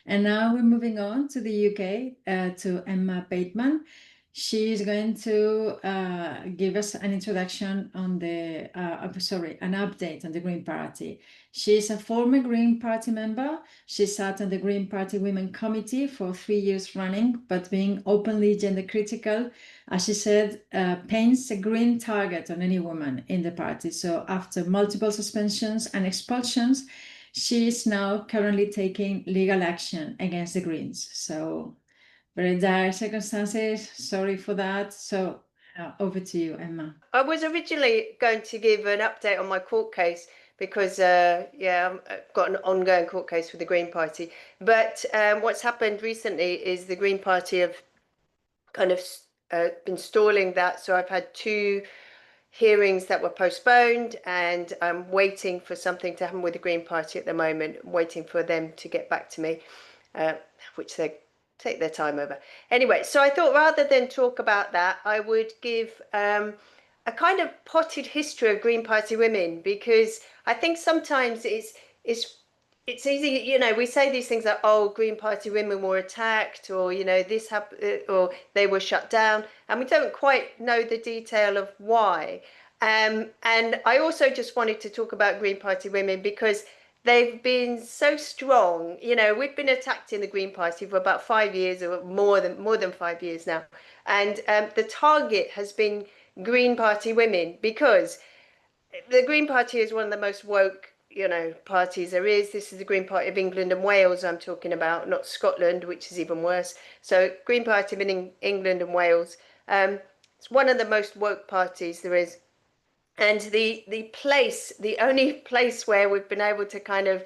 And now we're moving on to the UK, to Emma Bateman. She's going to give us an introduction on the, an update on the Green Party. She's a former Green Party member. She sat on the Green Party Women Committee for 3 years running, but being openly gender critical, as she said, paints a green target on any woman in the party. So after multiple suspensions and expulsions, she is now currently taking legal action against the Greens. So very dire circumstances. Sorry for that. So over to you, Emma. I was originally going to give an update on my court case because, I've got an ongoing court case with the Green Party. But what's happened recently is the Green Party have kind of been stalling that. So I've had 2 hearings that were postponed, and I'm waiting for something to happen with the Green Party at the moment, waiting for them to get back to me, which they take their time over. Anyway, so I thought rather than talk about that, I would give a kind of potted history of Green Party women, because I think sometimes it's easy, you know, we say these things like, oh, Green Party women were attacked, or, you know, this happened, or they were shut down, and we don't quite know the detail of why. And I also just wanted to talk about Green Party women because they've been so strong. You know, we've been attacked in the Green Party for about 5 years, or more than 5 years now. And the target has been Green Party women, because the Green Party is one of the most woke, you know, parties there is. This is the Green Party of England and Wales I'm talking about, not Scotland, which is even worse. So Green Party in England and Wales. It's one of the most woke parties there is. And the only place where we've been able to kind of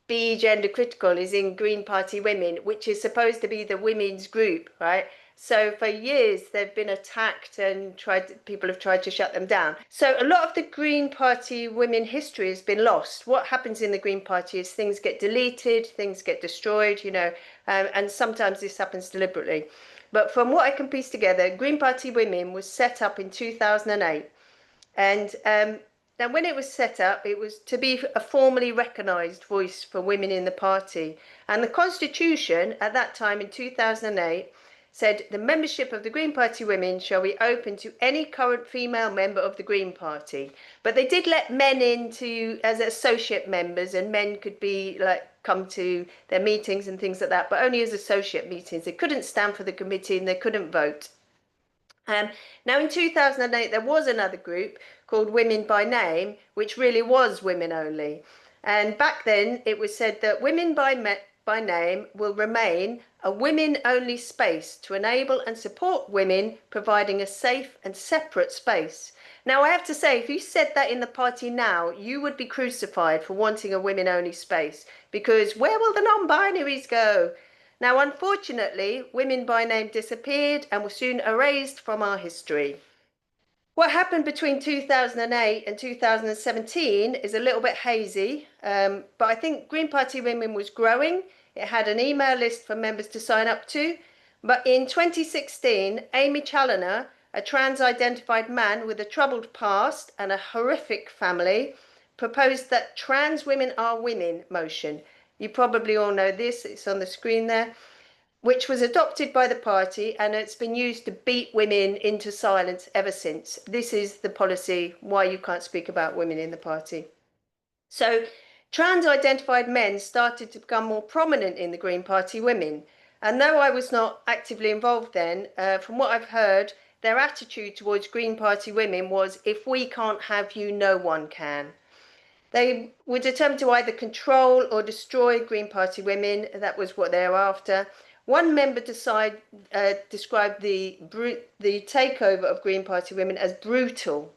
be gender critical is in Green Party Women, which is supposed to be the women's group, right? So for years they've been attacked and people have tried to shut them down. So a lot of the Green Party women history has been lost. What happens in the Green Party is things get deleted, things get destroyed, you know, and sometimes this happens deliberately. But from what I can piece together, Green Party Women was set up in 2008. And now when it was set up, it was to be a formally recognised voice for women in the party. And the Constitution at that time in 2008 said the membership of the Green Party women shall be open to any current female member of the Green Party. But they did let men in as associate members, and men could be like come to their meetings and things like that, but only as associate meetings. They couldn't stand for the committee and they couldn't vote. Now in 2008 there was another group called Women by Name, which really was women only. And back then it was said that Women by Name will remain a women-only space to enable and support women, providing a safe and separate space. Now, I have to say, if you said that in the party now, you would be crucified for wanting a women-only space, because where will the non-binaries go? Now, unfortunately, Women by Name disappeared and were soon erased from our history. What happened between 2008 and 2017 is a little bit hazy, but I think Green Party Women was growing. It had an email list for members to sign up to. But in 2016, Amy Challoner, a trans-identified man with a troubled past and a horrific family, proposed that Trans Women Are Women motion. You probably all know this, it's on the screen there, which was adopted by the party, and it's been used to beat women into silence ever since. This is the policy why you can't speak about women in the party. So trans-identified men started to become more prominent in the Green Party Women. And though I was not actively involved then, from what I've heard, their attitude towards Green Party women was, if we can't have you, no one can. They were determined to either control or destroy Green Party women. That was what they were after. One member described the takeover of Green Party women as brutal.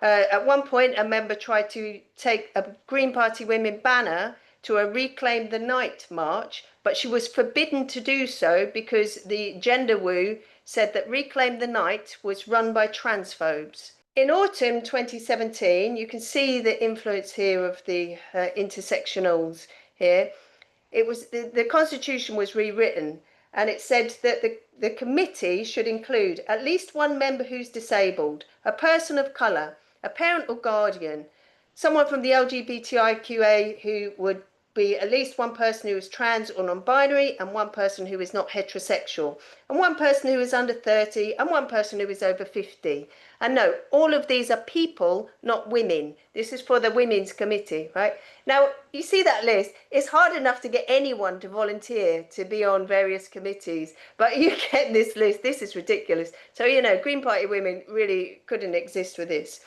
At one point, a member tried to take a Green Party women banner to a Reclaim the Night march, but she was forbidden to do so because the gender woo said that Reclaim the Night was run by transphobes. In autumn 2017, you can see the influence here of the intersectionals here. It was the Constitution was rewritten, and it said that the committee should include at least one member who's disabled, a person of colour, a parent or guardian, someone from the LGBTIQA who would be at least one person who is trans or non-binary, and one person who is not heterosexual, and one person who is under 30, and one person who is over 50. And no, all of these are people, not women. This is for the Women's Committee, right? Now, you see that list. It's hard enough to get anyone to volunteer to be on various committees, but you get this list. This is ridiculous. So, you know, Green Party women really couldn't exist with this.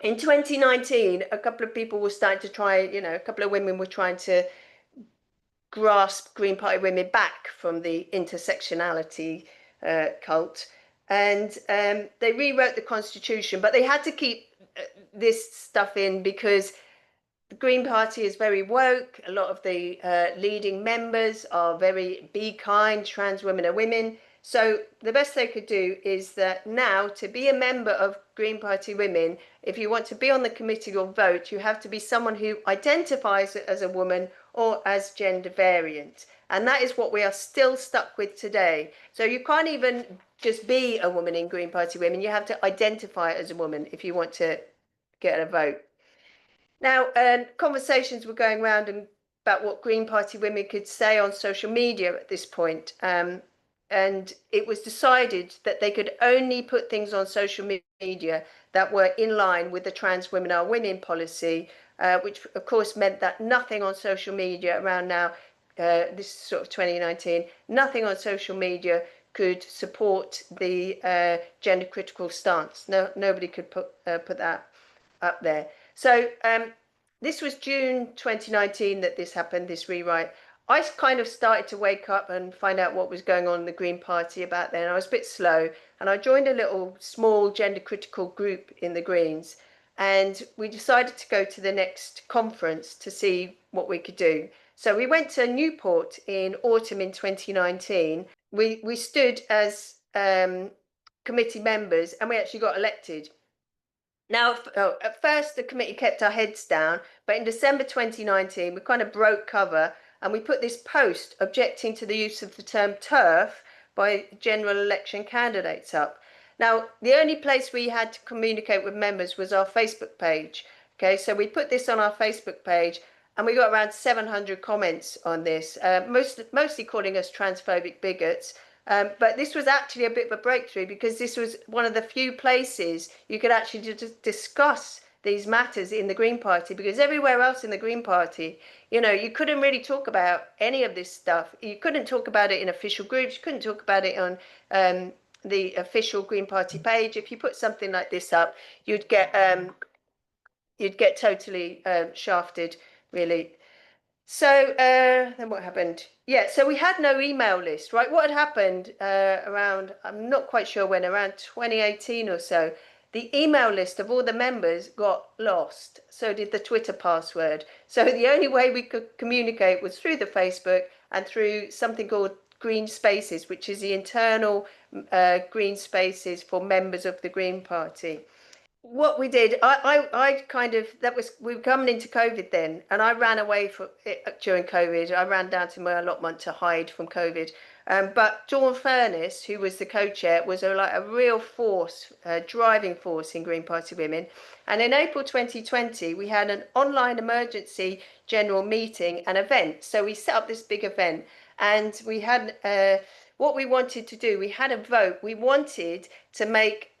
In 2019, a couple of people were starting to try, you know, a couple of women were trying to grasp Green Party women back from the intersectionality cult. And they rewrote the constitution, but they had to keep this stuff in because the Green Party is very woke. A lot of the leading members are very be kind, trans women are women. So the best they could do is that now, to be a member of Green Party women, if you want to be on the committee or vote, you have to be someone who identifies as a woman or as gender variant. And that is what we are still stuck with today. So you can't even just be a woman in Green Party women. You have to identify as a woman if you want to get a vote. Now, conversations were going around about what Green Party women could say on social media at this point. And it was decided that they could only put things on social media that were in line with the Trans Women Are Winning policy, which of course meant that nothing on social media around now, this is sort of 2019, nothing on social media could support the gender critical stance. No, nobody could put that up there. So this was June 2019 that this happened, this rewrite. I kind of started to wake up and find out what was going on in the Green Party about then. I was a bit slow, and I joined a little small gender critical group in the Greens, and we decided to go to the next conference to see what we could do. So we went to Newport in autumn in 2019. We stood as committee members, and we actually got elected. Now, at first, the committee kept our heads down, but in December 2019, we kind of broke cover and we put this post objecting to the use of the term TERF by general election candidates up. Now, the only place we had to communicate with members was our Facebook page. Okay, so we put this on our Facebook page and we got around 700 comments on this, mostly calling us transphobic bigots. But this was actually a bit of a breakthrough because this was one of the few places you could actually discuss these matters in the Green Party, because everywhere else in the Green Party, you know, you couldn't really talk about any of this stuff. You couldn't talk about it in official groups. You couldn't talk about it on the official Green Party page. If you put something like this up, you'd get totally shafted, really. So then what happened? Yeah, so we had no email list, right? What had happened around, I'm not quite sure when, around 2018 or so, the email list of all the members got lost. So did the Twitter password. So the only way we could communicate was through the Facebook and through something called Green Spaces, which is the internal Green Spaces for members of the Green Party. What we did, I kind of, we were coming into COVID then, and I ran away from it during COVID. I ran down to my allotment to hide from COVID. But Dawn Furness, who was the co-chair, was like a real force, driving force in Green Party Women. And in April 2020, we had an online emergency general meeting and event. So we set up this big event, and we had what we wanted to do. We had a vote. We wanted to make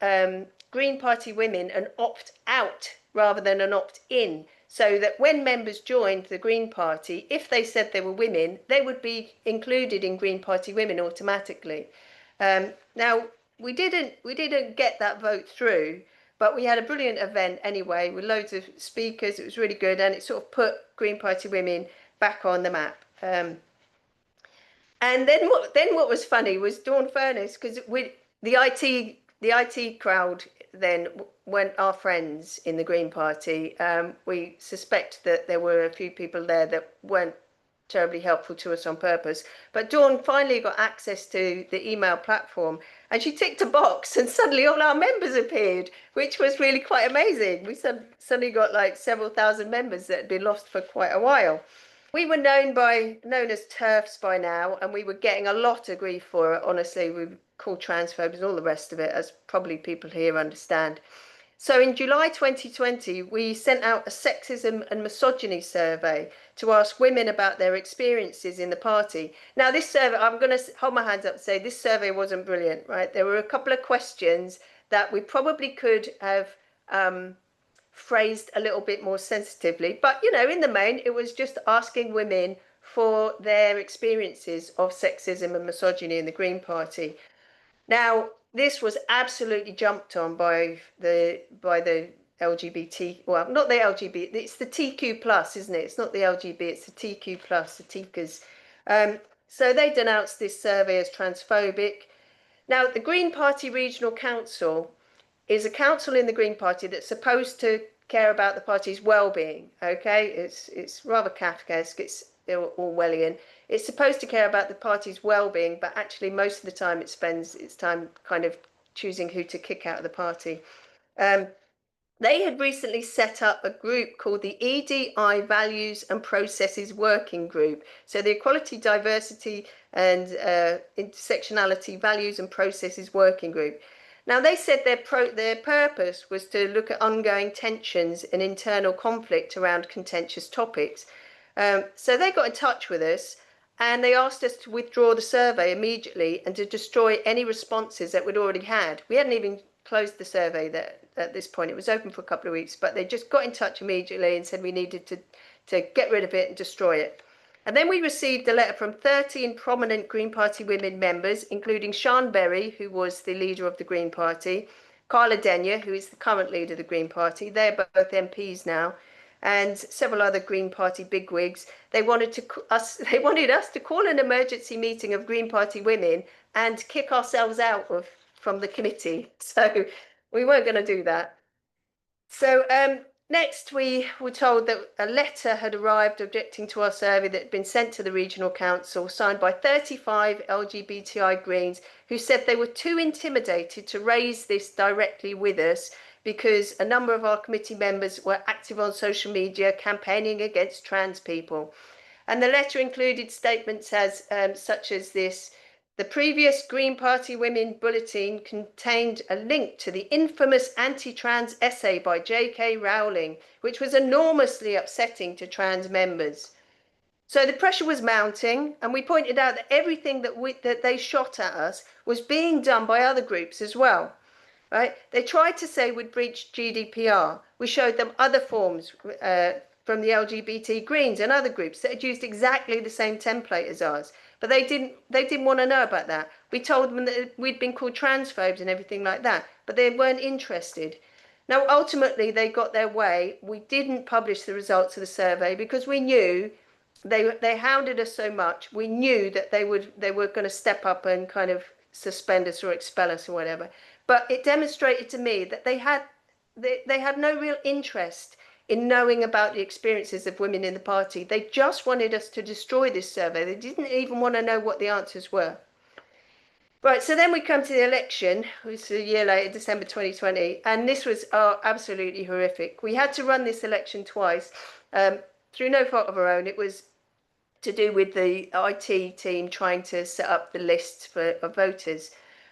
Green Party women an opt-out rather than an opt-in, so that when members joined the Green Party, if they said they were women, they would be included in Green Party women automatically. Now, we didn't get that vote through, but we had a brilliant event anyway with loads of speakers. It was really good, and it sort of put Green Party women back on the map. And then what was funny was Dawn Furness, because the IT crowd then weren't our friends in the Green Party. We suspect that there were a few people there that weren't terribly helpful to us on purpose. But Dawn finally got access to the email platform, and she ticked a box, and suddenly all our members appeared, which was really quite amazing. We suddenly got like several thousand members that had been lost for quite a while. We were known as TERFs by now, and we were getting a lot of grief for it. Honestly, we were called transphobes and all the rest of it, as probably people here understand. So in July 2020, we sent out a sexism and misogyny survey to ask women about their experiences in the party. Now, this survey, I'm going to hold my hands up and say this survey wasn't brilliant, right? There were a couple of questions that we probably could have phrased a little bit more sensitively. But, you know, in the main, it was just asking women for their experiences of sexism and misogyny in the Green Party. Now, this was absolutely jumped on by the LGBT, well, not the LGBT, it's the TQ plus, isn't it? It's not the LGB, it's the TQ plus, the TQs. So they denounced this survey as transphobic. Now, the Green Party Regional Council is a council in the Green Party that's supposed to care about the party's well-being. Okay, it's rather Kafkaesque. It's Orwellian. It's supposed to care about the party's well-being, but actually most of the time it spends its time kind of choosing who to kick out of the party. They had recently set up a group called the EDI Values and Processes Working Group. So the Equality, Diversity and Intersectionality Values and Processes Working Group. Now, they said their purpose was to look at ongoing tensions and internal conflict around contentious topics. So they got in touch with us and they asked us to withdraw the survey immediately and to destroy any responses that we'd already had. We hadn't even closed the survey at this point. It was open for a couple of weeks, but they just got in touch immediately and said we needed to get rid of it and destroy it. And then we received a letter from 13 prominent Green Party women members, including Sian Berry, who was the leader of the Green Party, Carla Denyer, who is the current leader of the Green Party. They're both MPs now, and several other Green Party bigwigs. They wanted us to call an emergency meeting of Green Party women and kick ourselves out from the committee. So we weren't going to do that. So next, we were told that a letter had arrived objecting to our survey that had been sent to the Regional Council, signed by 35 LGBTI Greens, who said they were too intimidated to raise this directly with us because a number of our committee members were active on social media campaigning against trans people. And the letter included statements such as this: the previous Green Party Women Bulletin contained a link to the infamous anti-trans essay by J.K. Rowling, which was enormously upsetting to trans members. So the pressure was mounting, and we pointed out that everything that they shot at us was being done by other groups as well. Right? They tried to say we'd breached GDPR. We showed them other forms from the LGBT Greens and other groups that had used exactly the same template as ours. But they didn't want to know about that. We told them that we'd been called transphobes and everything like that, but they weren't interested. Now, ultimately, they got their way. We didn't publish the results of the survey because we knew they hounded us so much. We knew that they were going to step up and kind of suspend us or expel us or whatever. But it demonstrated to me that they had no real interest in knowing about the experiences of women in the party. They just wanted us to destroy this survey. They didn't even want to know what the answers were. Right, so then we come to the election, which was a year later, December 2020, and this was absolutely horrific. We had to run this election twice through no fault of our own. It was to do with the IT team trying to set up the lists of voters.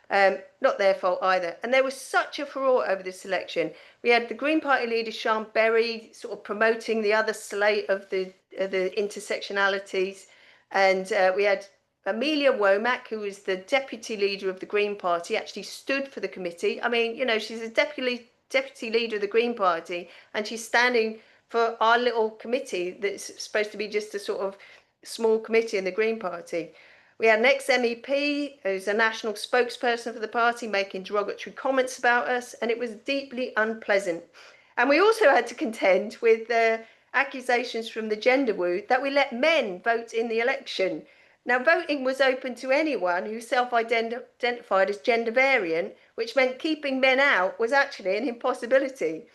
Not their fault either. And there was such a furore over this election. We had the Green Party leader, Sian Berry, sort of promoting the other slate of the intersectionalities. And we had Amelia Womack, who was the deputy leader of the Green Party, actually stood for the committee. I mean, you know, she's a deputy leader of the Green Party, and she's standing for our little committee that's supposed to be just a sort of small committee in the Green Party. We had an ex-MEP who's a national spokesperson for the party making derogatory comments about us, and it was deeply unpleasant. And we also had to contend with accusations from the gender woo that we let men vote in the election. Now, voting was open to anyone who self-identified as gender variant, which meant keeping men out was actually an impossibility.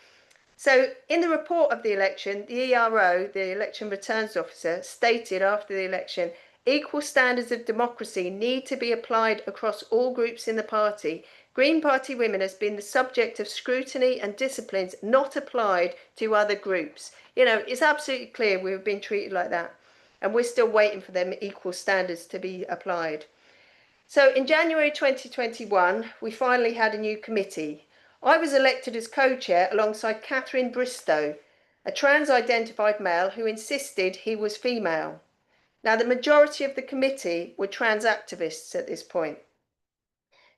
So in the report of the election, the ERO, the Election Returns Officer, stated after the election, equal standards of democracy need to be applied across all groups in the party. Green Party women has been the subject of scrutiny and disciplines not applied to other groups. You know, it's absolutely clear we've been treated like that, and we're still waiting for them equal standards to be applied. So in January 2021, we finally had a new committee. I was elected as co-chair alongside Catherine Bristow. a trans-identified male who insisted he was female. Now, the majority of the committee were trans activists at this point.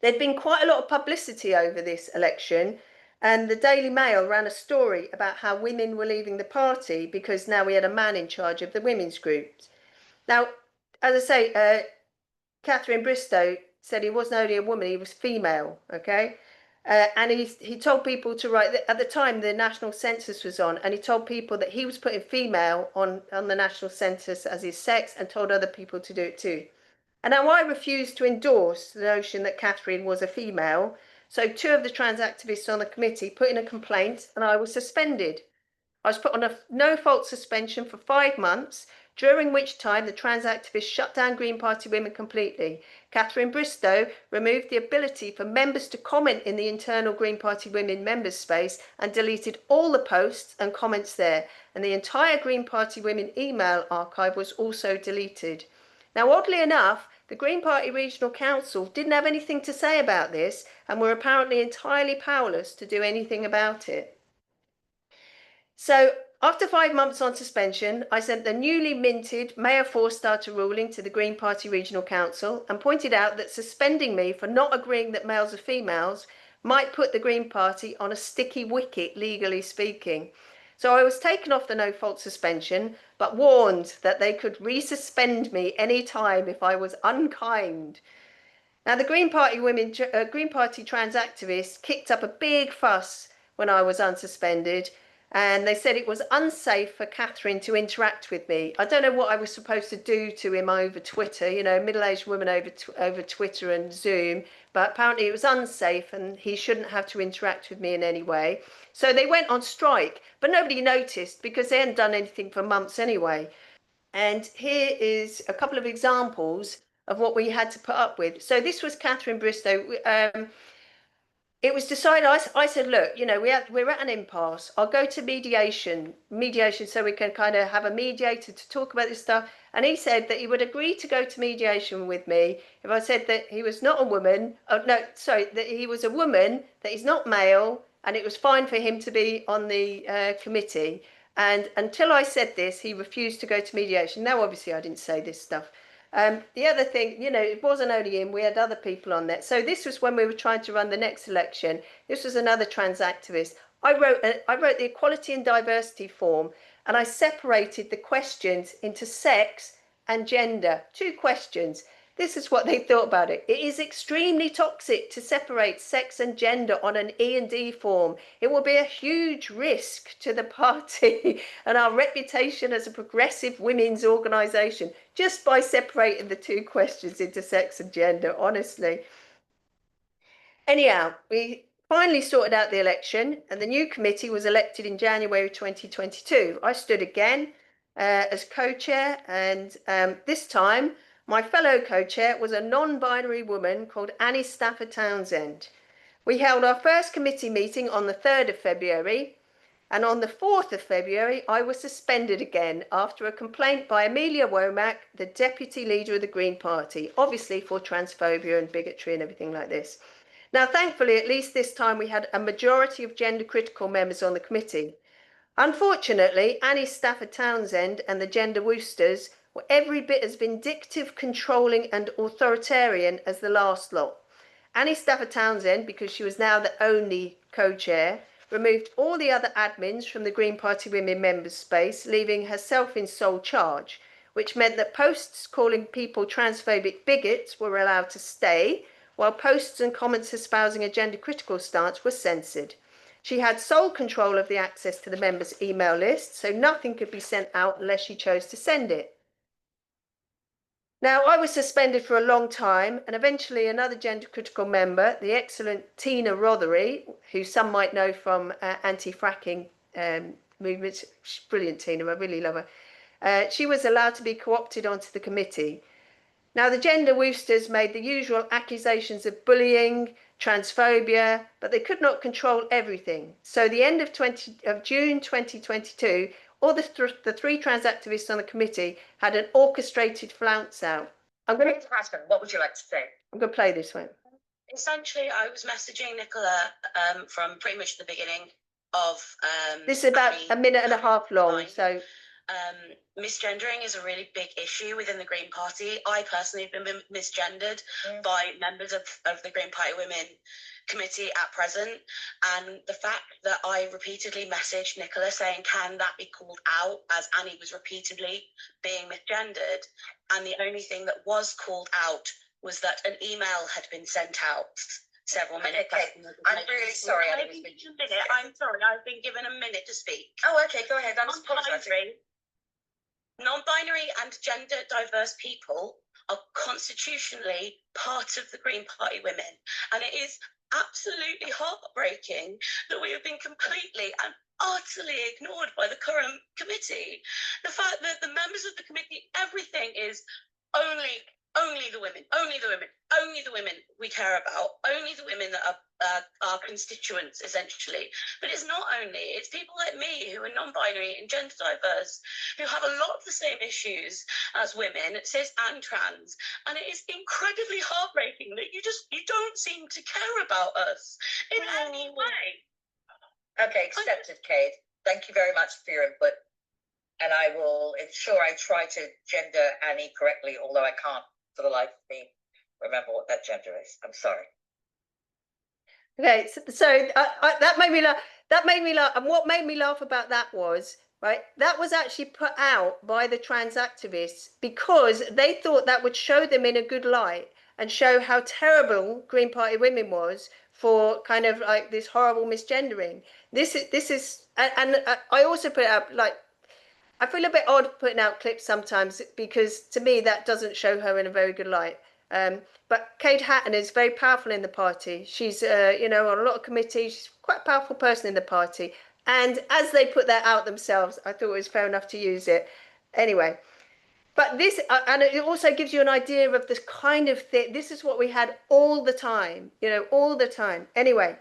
There'd been quite a lot of publicity over this election, and the Daily Mail ran a story about how women were leaving the party because now we had a man in charge of the women's groups. Now, as I say, Catherine Bristow said he wasn't only a woman, he was female, okay? And he told people to write, at the time the national census was on, and he told people that he was putting female on the national census as his sex, and told other people to do it too. And now I refused to endorse the notion that Catherine was a female. So 2 of the trans activists on the committee put in a complaint and I was suspended. I was put on a no-fault suspension for 5 months, during which time the trans activists shut down Green Party women completely. Catherine Bristow removed the ability for members to comment in the internal Green Party women members space and deleted all the posts and comments there. And the entire Green Party women email archive was also deleted. Now, oddly enough, the Green Party Regional Council didn't have anything to say about this and were apparently entirely powerless to do anything about it. So after 5 months on suspension, I sent the newly minted Mayor Forstater ruling to the Green Party Regional Council and pointed out that suspending me for not agreeing that males are females might put the Green Party on a sticky wicket, legally speaking. So I was taken off the no-fault suspension, but warned that they could resuspend me any time if I was unkind. Now, the Green Party Green Party trans activists kicked up a big fuss when I was unsuspended, and they said it was unsafe for Catherine to interact with me. I don't know what I was supposed to do to him over Twitter, you know, middle-aged woman over Twitter and Zoom, but apparently it was unsafe and he shouldn't have to interact with me in any way. So they went on strike, but nobody noticed because they hadn't done anything for months anyway. And here is a couple of examples of what we had to put up with. So this was Catherine Bristow. It was decided, I said, look, you know, we're at an impasse. I'll go to mediation so we can kind of have a mediator to talk about this stuff. And he said that he would agree to go to mediation with me if I said that he was not a woman. Oh, no, sorry, that he was a woman, that he's not male, and it was fine for him to be on the committee. And until I said this, he refused to go to mediation. Now, obviously, I didn't say this stuff. The other thing, you know, it wasn't only him, we had other people on that. So this was when we were trying to run the next election. This was another trans activist. I wrote the equality and diversity form, and I separated the questions into sex and gender. 2 questions. This is what they thought about it. It is extremely toxic to separate sex and gender on an E&D form. It will be a huge risk to the party and our reputation as a progressive women's organisation just by separating the 2 questions into sex and gender, honestly. Anyhow, we finally sorted out the election and the new committee was elected in January 2022. I stood again as co-chair, and this time my fellow co-chair was a non-binary woman called Annie Stafford Townsend. We held our first committee meeting on the 3rd of February, and on the 4th of February, I was suspended again after a complaint by Amelia Womack, the deputy leader of the Green Party, obviously for transphobia and bigotry and everything like this. Now, thankfully, at least this time we had a majority of gender-critical members on the committee. Unfortunately, Annie Stafford Townsend and the gender woosters were every bit as vindictive, controlling and authoritarian as the last lot. Annie Stafford Townsend, because she was now the only co-chair, removed all the other admins from the Green Party women members space, leaving herself in sole charge, which meant that posts calling people transphobic bigots were allowed to stay, while posts and comments espousing a gender-critical stance were censored. She had sole control of the access to the members' email list, so nothing could be sent out unless she chose to send it. Now, I was suspended for a long time, and eventually another gender-critical member, the excellent Tina Rothery, who some might know from anti-fracking movements, she's brilliant, Tina, I really love her, she was allowed to be co-opted onto the committee. Now, the gender woosters made the usual accusations of bullying, transphobia, but they could not control everything. So the end of June 2022, all the 3 trans activists on the committee had an orchestrated flounce out. I'm going to ask her, what would you like to say? I'm going to play this one. Essentially, I was messaging Nicola from pretty much the beginning of this is about a minute and a half long, so misgendering is a really big issue within the Green Party. I personally have been misgendered by members of the Green Party Women Committee at present, and the fact that I repeatedly messaged Nicola saying, can that be called out, as Annie was repeatedly being misgendered, and the only thing that was called out was that an email had been sent out several minutes. Okay, I'm really sorry. I'm sorry, I've been given a minute to speak. Oh, okay, go ahead. I'm apologising. Non-binary and gender diverse people are constitutionally part of the Green Party Women, and it is absolutely heartbreaking that we have been completely and utterly ignored by the current committee. The fact that the members of the committee, everything is only the women, only the women we care about, only the women that are our constituents, essentially. But it's not only, it's people like me who are non-binary and gender diverse, who have a lot of the same issues as women, cis and trans, and it is incredibly heartbreaking that you don't seem to care about us in any way. Okay, accepted, Kate. Thank you very much for your input. And I will ensure I try to gender Annie correctly, although I can't for the life of me remember what that gender is. I'm sorry. okay, so that made me laugh. That made me laugh. And what made me laugh about that was, right, that was actually put out by the trans activists because they thought that would show them in a good light and show how terrible Green Party Women was for kind of like this horrible misgendering. This is, and I also put out, like, I feel a bit odd putting out clips sometimes because to me that doesn't show her in a very good light. But Kate Hatton is very powerful in the party. She's, you know, on a lot of committees. She's quite a powerful person in the party. And as they put that out themselves, I thought it was fair enough to use it. Anyway, but this, and it also gives you an idea of this kind of thing. This is what we had all the time, you know, all the time. Anyway.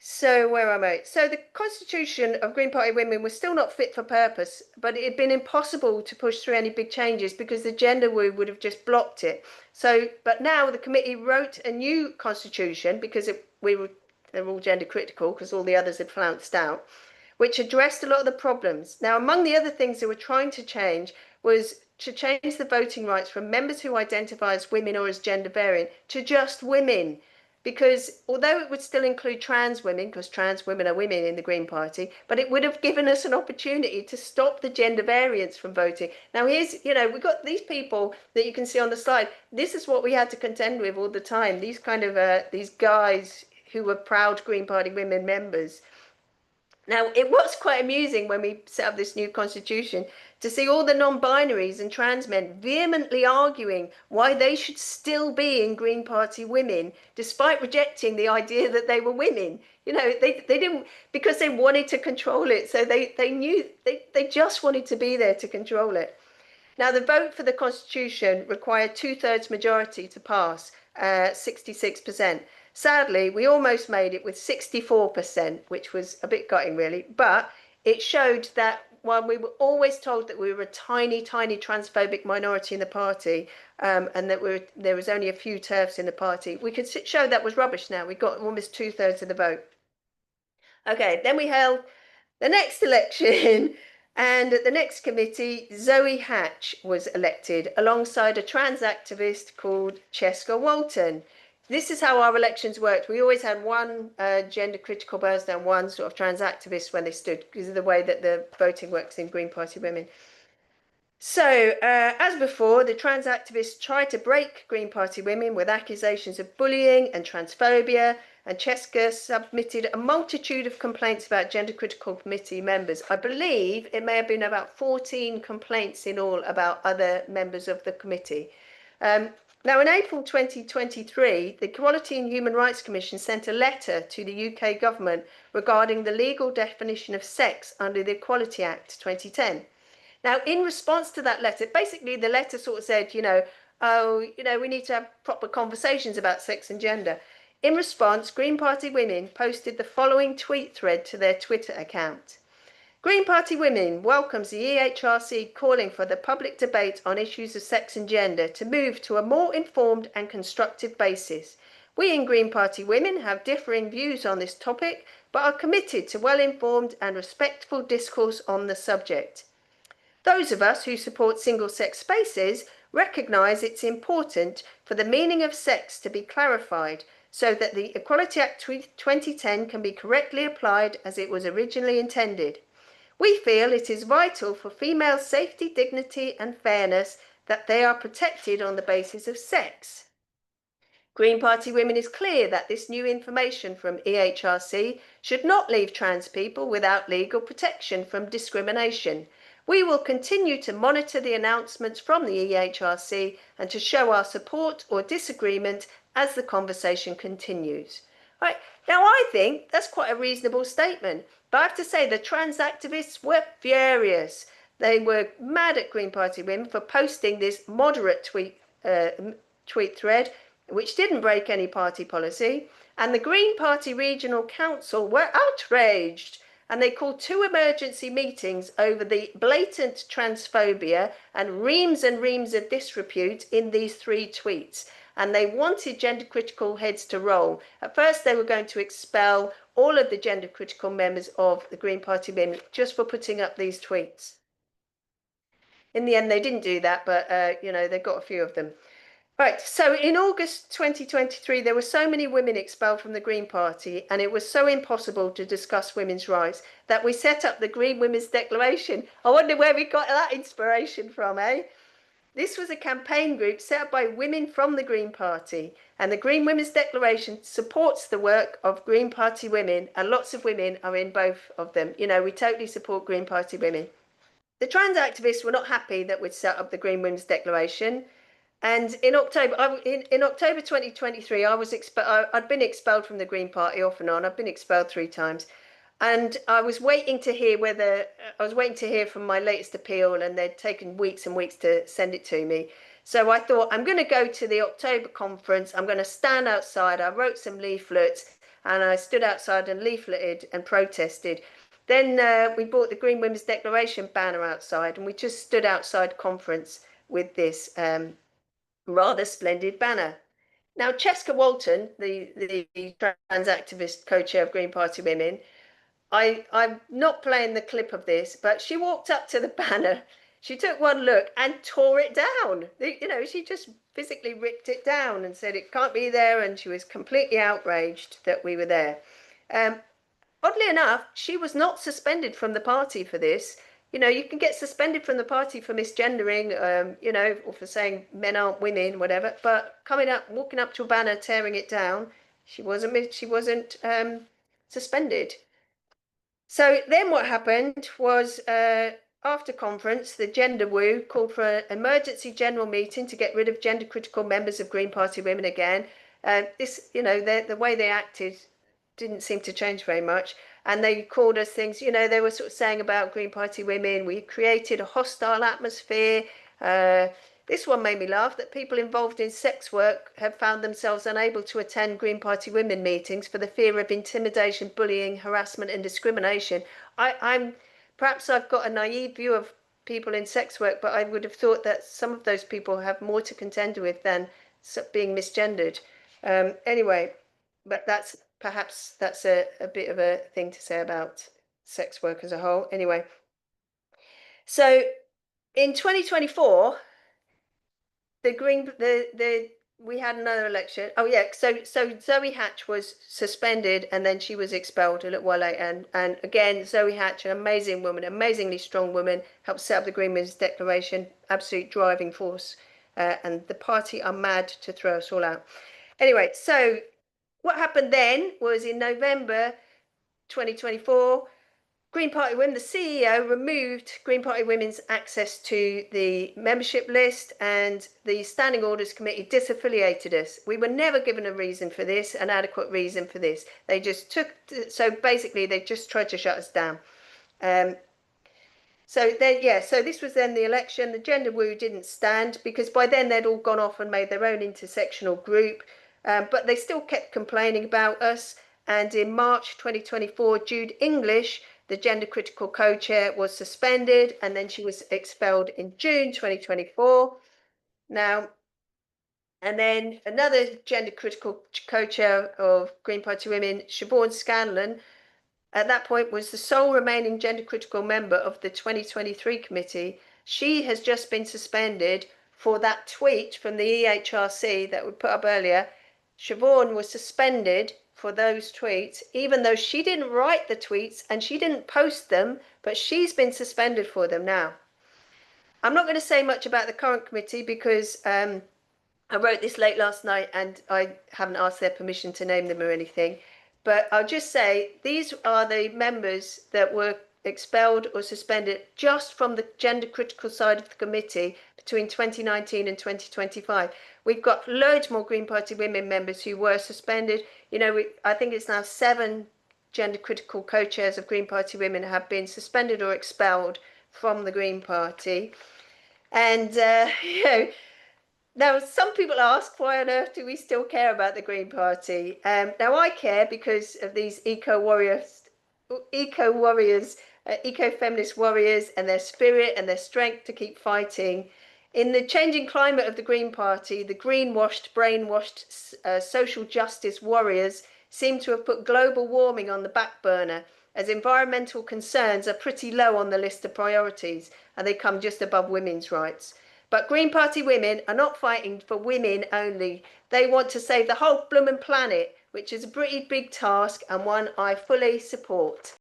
So where am I? So the constitution of Green Party Women was still not fit for purpose, but it had been impossible to push through any big changes because the gender war would have just blocked it. So, but now the committee wrote a new constitution because they're all gender critical because all the others had flounced out, which addressed a lot of the problems. Now, among the other things they were trying to change was to change the voting rights from members who identify as women or as gender variant to just women. Because although it would still include trans women, because trans women are women in the Green Party, but it would have given us an opportunity to stop the gender variance from voting. Now here's, you know, we've got these people that you can see on the slide. This is what we had to contend with all the time. These kind of, these guys who were proud Green Party women members. Now, it was quite amusing when we set up this new constitution to see all the non-binaries and trans men vehemently arguing why they should still be in Green Party Women, despite rejecting the idea that they were women. You know, they didn't, because they wanted to control it. So they knew, they just wanted to be there to control it. Now, the vote for the constitution required 2/3 majority to pass, 66%. Sadly, we almost made it with 64%, which was a bit gutting, really. But it showed that while we were always told that we were a tiny, tiny transphobic minority in the party, and that there was only a few TERFs in the party, we could show that was rubbish now. We got almost 2/3 of the vote. Okay, then we held the next election. And at the next committee, Zoe Hatch was elected alongside a trans activist called Cheska Walton. This is how our elections worked. We always had one gender critical person and one sort of trans activist when they stood, because of the way that the voting works in Green Party Women. So, as before, the trans activists tried to break Green Party Women with accusations of bullying and transphobia, and Cheska submitted a multitude of complaints about gender critical committee members. I believe it may have been about 14 complaints in all about other members of the committee. Now, in April 2023, the Equality and Human Rights Commission sent a letter to the UK government regarding the legal definition of sex under the Equality Act 2010. Now, in response to that letter, basically the letter sort of said, you know, oh, you know, we need to have proper conversations about sex and gender. In response, Green Party Women posted the following tweet thread to their Twitter account. Green Party Women welcomes the EHRC calling for the public debate on issues of sex and gender to move to a more informed and constructive basis. We in Green Party Women have differing views on this topic, but are committed to well-informed and respectful discourse on the subject. Those of us who support single-sex spaces recognise it's important for the meaning of sex to be clarified so that the Equality Act 2010 can be correctly applied as it was originally intended. We feel it is vital for female safety, dignity and fairness that they are protected on the basis of sex. Green Party Women is clear that this new information from EHRC should not leave trans people without legal protection from discrimination. We will continue to monitor the announcements from the EHRC and to show our support or disagreement as the conversation continues. Right. Now, I think that's quite a reasonable statement, but I have to say the trans activists were furious. They were mad at Green Party Women for posting this moderate tweet thread, which didn't break any party policy, and the Green Party Regional Council were outraged, and they called 2 emergency meetings over the blatant transphobia and reams of disrepute in these 3 tweets. And they wanted gender critical heads to roll. At first, they were going to expel all of the gender critical members of the Green Party Women just for putting up these tweets. In the end, they didn't do that, but, you know, they got a few of them. Right, so in August 2023, there were so many women expelled from the Green Party, and it was so impossible to discuss women's rights that we set up the Green Women's Declaration. I wonder where we got that inspiration from, eh? This was a campaign group set up by women from the Green Party, and the Green Women's Declaration supports the work of Green Party women, and lots of women are in both of them. You know, we totally support Green Party women. The trans activists were not happy that we'd set up the Green Women's Declaration. And in October, in October 2023, I'd been expelled from the Green Party off and on. I've been expelled 3 times, and I was waiting to hear from my latest appeal, and they'd taken weeks and weeks to send it to me. So I thought, I'm going to go to the October conference. I'm going to stand outside. I wrote some leaflets, and I stood outside and leafleted and protested. Then we bought the Green Women's Declaration banner outside, and we just stood outside conference with this rather splendid banner. Now, Cheska Walton, the trans activist co-chair of Green Party Women, I'm not playing the clip of this, but she walked up to the banner, she took one look and tore it down. You know, she just physically ripped it down and said it can't be there, and she was completely outraged that we were there. Oddly enough, she was not suspended from the party for this. You know, you can get suspended from the party for misgendering, you know, or for saying men aren't women, whatever. But walking up to a banner, tearing it down, she wasn't suspended. So then what happened was, after conference, the Gender Woo called for an emergency general meeting to get rid of gender critical members of Green Party Women again. This, you know, the way they acted didn't seem to change very much. And they called us things, you know, they were sort of saying about Green Party women, we created a hostile atmosphere. This one made me laugh, that people involved in sex work have found themselves unable to attend Green Party women meetings for the fear of intimidation, bullying, harassment and discrimination. Perhaps I've got a naive view of people in sex work, but I would have thought that some of those people have more to contend with than being misgendered. Anyway, but perhaps that's a bit of a thing to say about sex work as a whole. Anyway, so in 2024, we had another election. Oh yeah, so Zoe Hatch was suspended, and then she was expelled a little while later. And again, Zoe Hatch, an amazing woman, amazingly strong woman, helped set up the Green Women's Declaration, absolute driving force. And the party are mad to throw us all out. Anyway, so what happened then was in November 2024, Green Party Women, the CEO, removed Green Party Women's access to the membership list, and the Standing Orders Committee disaffiliated us. We were never given a reason for this, an adequate reason for this. They just so basically they just tried to shut us down. So this was then the election. The Gender Woo didn't stand because by then they'd all gone off and made their own intersectional group. But they still kept complaining about us. And in March 2024, Jude English, the gender critical co-chair, was suspended, and then she was expelled in June 2024. Now, And then another gender critical co-chair of Green Party Women, Siobhan Scanlon, at that point was the sole remaining gender critical member of the 2023 committee. She has just been suspended for that tweet from the EHRC that we put up earlier. Siobhan was suspended for those tweets, even though she didn't write the tweets and she didn't post them, but she's been suspended for them now. I'm not going to say much about the current committee because I wrote this late last night and I haven't asked their permission to name them or anything. But I'll just say these are the members that were expelled or suspended just from the gender critical side of the committee between 2019 and 2025. We've got loads more Green Party women members who were suspended. You know, I think it's now 7 gender critical co-chairs of Green Party women have been suspended or expelled from the Green Party. And, you know, now, some people ask, why on earth do we still care about the Green Party? Now, I care because of these eco-feminist warriors and their spirit and their strength to keep fighting. In the changing climate of the Green Party, the greenwashed, brainwashed social justice warriors seem to have put global warming on the back burner, as environmental concerns are pretty low on the list of priorities and they come just above women's rights. But Green Party women are not fighting for women only. They want to save the whole bloomin' planet, which is a pretty big task and one I fully support.